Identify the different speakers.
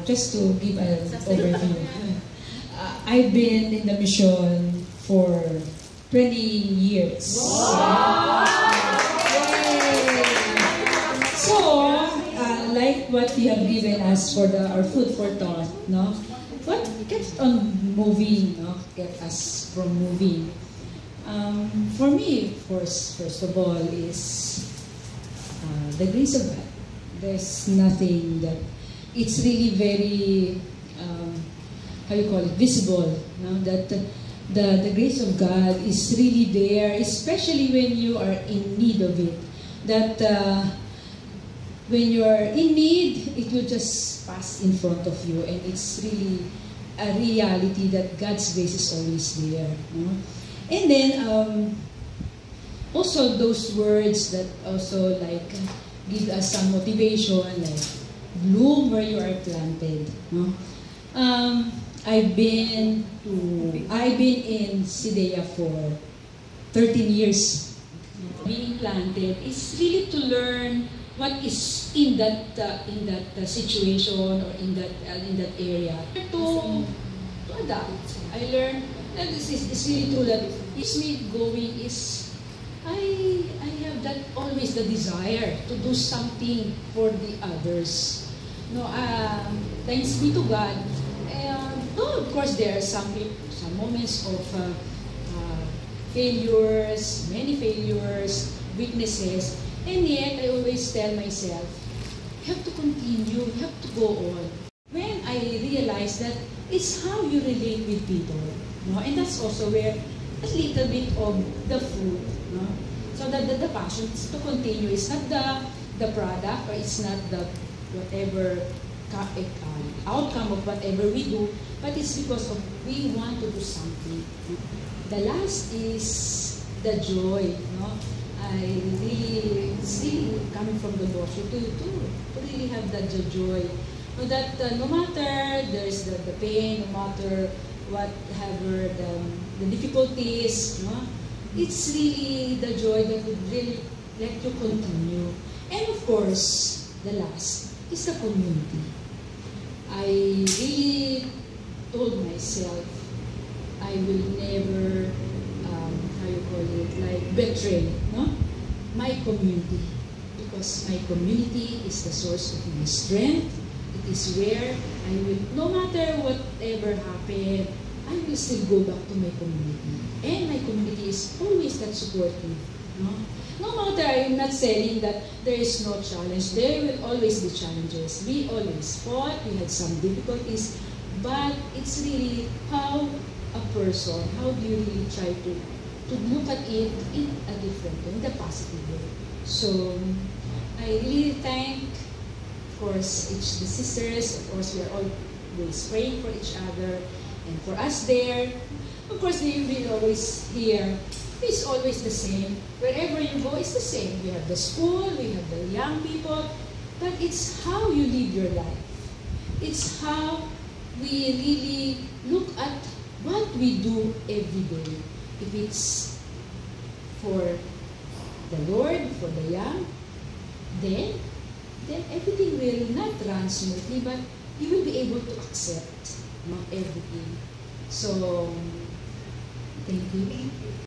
Speaker 1: Just to give an overview, I've been in the mission for 20 years.
Speaker 2: Wow!
Speaker 1: So, like what you have given us for our food for thought, no? What kept on moving, no? Kept us from moving. For me, of course, first of all, is the grace of God. There's nothing that it's really very how you call it, visible, no? That the grace of God is really there, especially when you are in need of it. That when you are in need, it will just pass in front of you, and it's really a reality that God's grace is always there. No? And then also those words that also like give us some motivation, like bloom where you are planted. No? I've been in Sidea for 13 years. Being planted is really to learn what is in that situation or in that area. To adapt. I learned that it's really true that keeps me going is I have that always the desire to do something for the others. No, thanks be to God. Of course, there are some moments of failures, many failures, weaknesses, and yet I always tell myself, you have to continue, you have to go on. When I realized that it's how you relate with people, no? And that's also where a little bit of the fruit, no? So that the passion is to continue. It's not the product, or it's not the whatever outcome of whatever we do, but it's because of we want to do something. The last is the joy, no? It's really coming from the Lord to really have that joy. So that no matter there's the pain, no matter whatever the difficulties, no? It's really the joy that would really let you continue. And of course, the last is the community. I really told myself I will never, how you call it, like betray, no? My community. Because my community is the source of my strength. It is where I will, no matter whatever happened, I will still go back to my community. And my community is always that supportive, no? No matter, I'm not saying that there is no challenge. There will always be challenges. We always fought, we had some difficulties, but it's really how a person, how do you really try to look at it in a different way, in the positive way. So, I really thank, of course, the sisters. Of course, we are always praying for each other, and for us there. Of course, they will always hear. It's always the same. Wherever you go, it's the same. We have the school, we have the young people, but it's how you live your life. It's how we really look at what we do every day. If it's for the Lord, for the young, then everything will not run smoothly, but you will be able to accept, not everything. So, thank you.